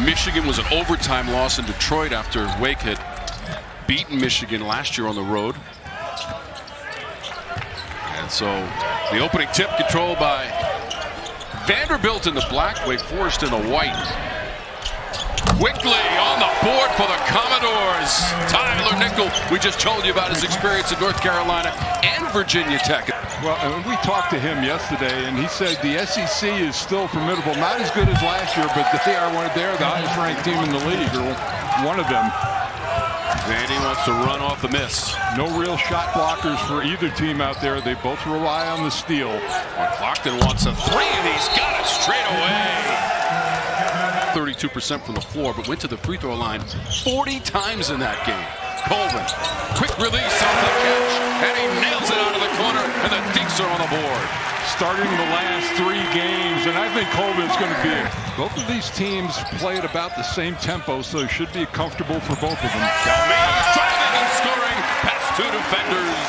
Michigan was an overtime loss in Detroit after Wake had beaten Michigan last year on the road. And so the opening tip controlled by Vanderbilt in the black, Wake Forest in the white. Quickly on the board for the Commodores. Tyler Nickel, we just told you about his experience in North Carolina and Virginia Tech. Well, we talked to him yesterday, and he said the SEC is still formidable. Not as good as last year, but they're the highest-ranked team in the league, or one of them. Vandy wants to run off the miss. No real shot blockers for either team out there. They both rely on the steal. Clarkton wants a three, and he's got it straight away. 32% from the floor, but went to the free throw line 40 times in that game. Colvin, quick release on the catch, and he nails it out of the corner, and the Deeks are on the board. Starting the last 3 games, and I think Colvin's going to be both of these teams play at about the same tempo, so it should be comfortable for both of them. Calmees driving and scoring past 2 defenders.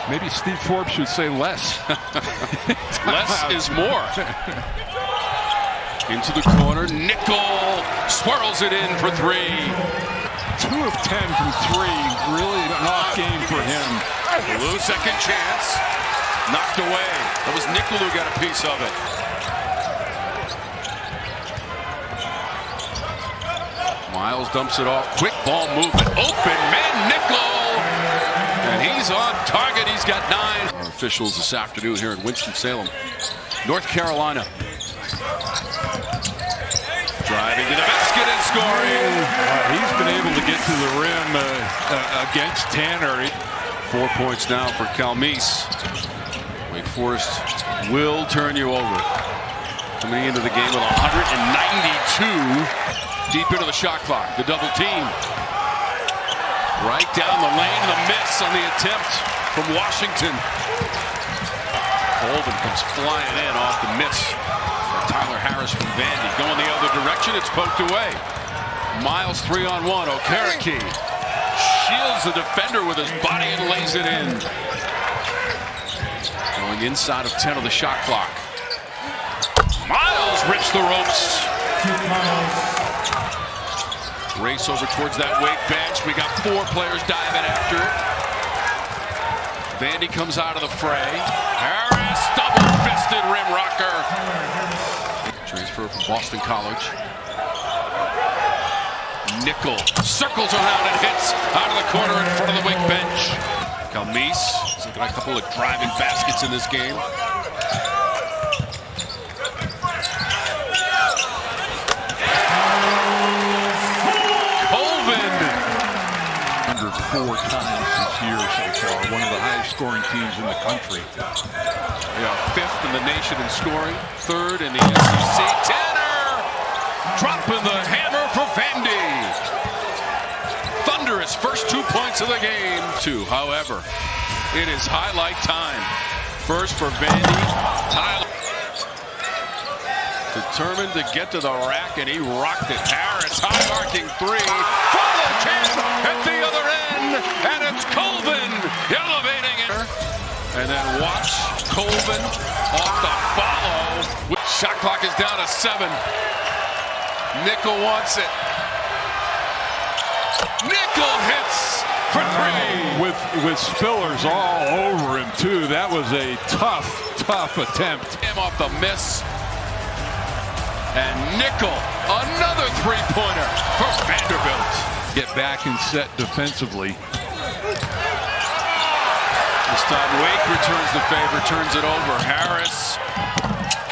Maybe Steve Forbes should say less. Less is more. Into the corner, Nickel swirls it in for 3. 2 of 10 from 3, really an off game for him. Blue second chance, knocked away. That was Nickel who got a piece of it. Miles dumps it off, quick ball movement, open man Nickel, and he's on target. He's got 9. Our officials this afternoon here in Winston-Salem, North Carolina. Driving to the basket and scoring. He's been able to get to the rim against Tanner. 4 points now for Calmees. Wake Forest will turn you over. Coming into the game with 192 deep into the shot clock. The double team. Right down the lane, the miss on the attempt from Washington. Colvin comes flying in off the miss. Tyler Harris from Vandy going the other direction. It's poked away. Miles 3-on-1. Okereke shields the defender with his body and lays it in. Going inside of 10 of the shot clock. Miles rips the ropes. Race over towards that Wake bench. We got 4 players diving after it. Vandy comes out of the fray. Harris double-fisted rim rocker. Transfer from Boston College. Nickel circles around and hits out of the corner in front of the Wake bench. Calmees has got a couple of driving baskets in this game. Colvin. 4 times this year so far. One of the highest scoring teams in the country. Yeah, 5th in the nation in scoring, 3rd in the SEC. Tanner dropping the hammer for Vandy. Thunderous first 2 points of the game. 2, however, it is highlight time. First for Vandy. Tyler determined to get to the rack, and he rocked it. Harris high arcing 3. Follow chance at the other end, and it's Colvin elevating it. And then watch Colvin off the follow. Shot clock is down to 7. Nickel wants it. Nickel hits for 3. With Spillers all over him too. That was a tough attempt. Him off the miss. And Nickel, another 3-pointer for Vanderbilt. Get back and set defensively. This time Wake returns the favor, turns it over. Harris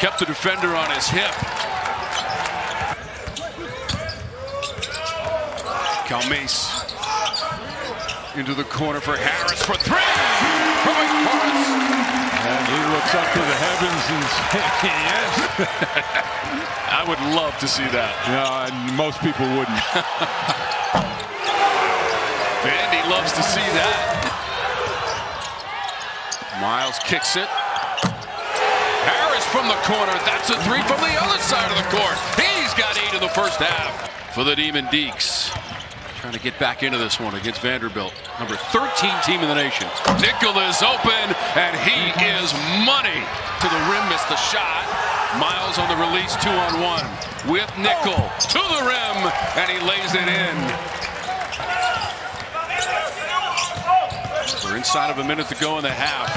kept the defender on his hip. Calmees into the corner for Harris for 3. For Wake Forest. And he looks up to the heavens and says, yes. I would love to see that. No, most people wouldn't. Vandy loves to see that. Miles kicks it. Harris from the corner. That's a 3 from the other side of the court. He's got 8 in the first half for the Demon Deacons. Trying to get back into this one against Vanderbilt. Number 13 team in the nation. Nickel is open, and he is money. To the rim, missed the shot. Miles on the release, 2-on-1. with Nickel to the rim, and he lays it in. We're inside of a minute to go in the half.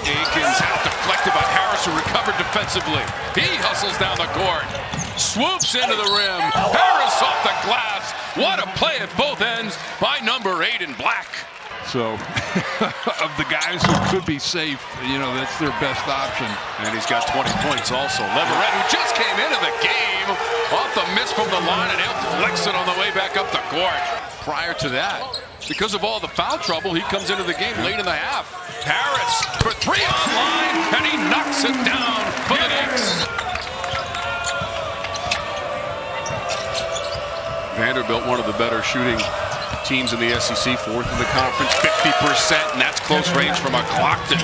Aikens out deflected by Harris, who recovered defensively. He hustles down the court, swoops into the rim. Harris off the glass. What a play at both ends by number 8 in black. So, of the guys who could be safe, you know, that's their best option. And he's got 20 points also. Leverett, who just came into the game, off the miss from the line, and he'll flex it on the way back up the court. Prior to that, because of all the foul trouble, he comes into the game late in the half. Harris for 3 on line, and he knocks it down for the Knicks. Vanderbilt, one of the better shooting teams in the SEC, 4th in the conference, 50%, and that's close range from Clockton.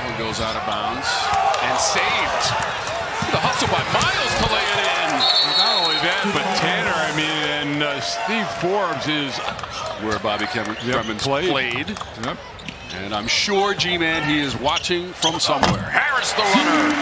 One goes out of bounds and saved. The hustle by Miles to lay it in. Not only that, but Tanner, I mean, and Steve Forbes is where Bobby Clemens played. Yep. And I'm sure, G-Man, he is watching from somewhere. Harris, the runner.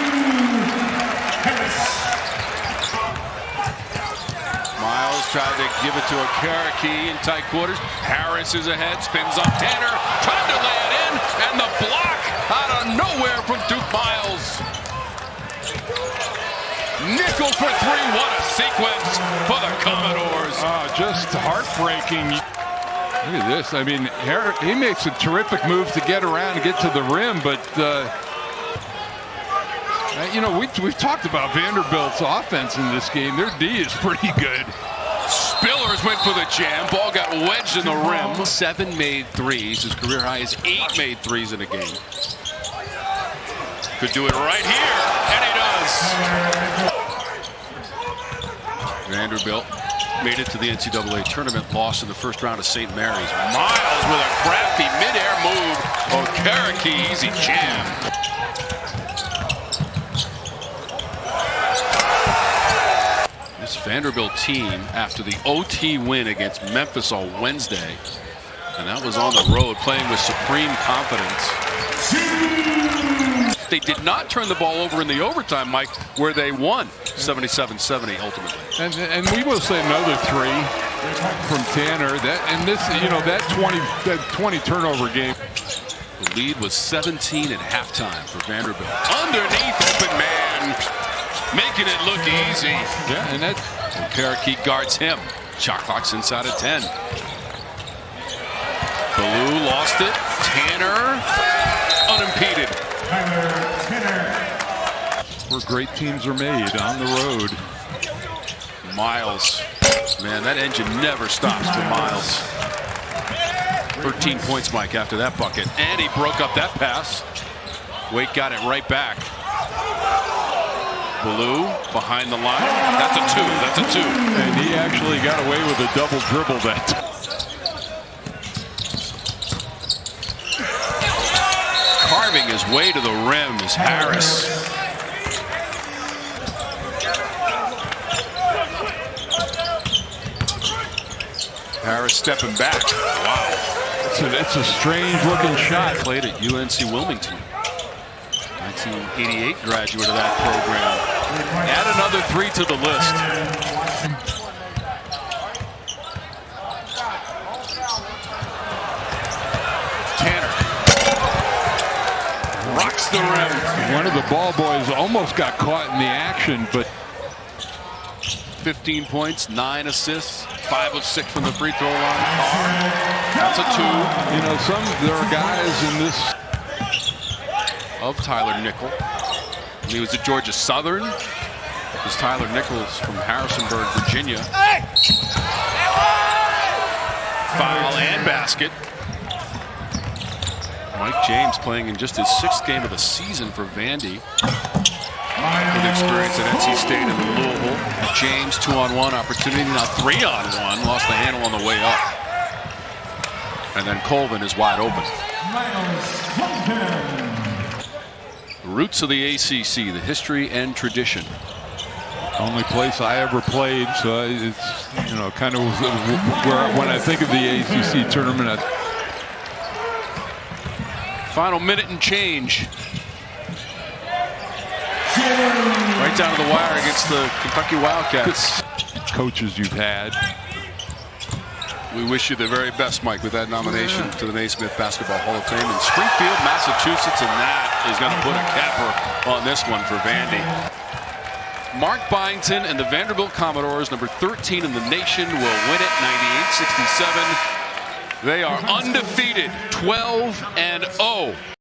Miles tried to give it to Okereke in tight quarters. Harris is ahead, spins on Tanner, trying to lay it in, and the block out of nowhere from Duke Miles. Nickel for 3, what a sequence for the Commodores. Just heartbreaking. Look at this. I mean, he makes a terrific move to get around and get to the rim, but you know, we've talked about Vanderbilt's offense in this game. Their D is pretty good. Spillers went for the jam. Ball got wedged in the rim. 7 made threes. His career high is 8 made threes in a game. Could do it right here, and he does. Vanderbilt made it to the NCAA tournament, lost in the first round of St. Mary's. Miles with a crafty midair move. Okereke, easy jam. This Vanderbilt team, after the OT win against Memphis on Wednesday, and that was on the road, playing with supreme confidence. They did not turn the ball over in the overtime, Mike, where they won 77-70 ultimately. And we will say another 3 from Tanner. And this, you know, that 20 turnover game. The lead was 17 at halftime for Vanderbilt. Underneath, open man, making it look easy. Yeah, and that Okereke guards him. Shot clock's inside of 10. Ballou lost it. Tanner unimpeded. Where great teams are made on the road. Miles, man, that engine never stops for Miles. 13 points, Mike, after that bucket, and he broke up that pass. Wake got it right back. Ballou behind the line. That's a 2. That's a 2. And he actually got away with a double dribble that time. Carving his way to the rim is Harris. Harris stepping back. Wow. It's a strange looking shot. Played at UNC Wilmington. 1988 graduate of that program. Add another 3 to the list. Tanner rocks the rim. One of the ball boys almost got caught in the action, but 15 points, 9 assists, 5 of 6 from the free throw line. That's a 2. You know, there are guys in this of Tyler Nickel. And he was at Georgia Southern. This is Tyler Nichols from Harrisonburg, Virginia. Foul and basket. Mike James playing in just his 6th game of the season for Vandy. With experience at NC State and Louisville. James 2-on-1 opportunity, now 3-on-1. Lost the handle on the way up. And then Colvin is wide open. Roots of the ACC, the history and tradition. Only place I ever played, so it's, you know, kind of where when I think of the ACC tournament. Final minute and change. Right down to the wire against the Kentucky Wildcats. Coaches you've had. We wish you the very best, Mike, with that nomination to the Naismith Basketball Hall of Fame in Springfield, Massachusetts, and that is going to put a capper on this one for Vandy. Mark Byington and the Vanderbilt Commodores, number 13 in the nation, will win it 98-67. They are undefeated, 12-0.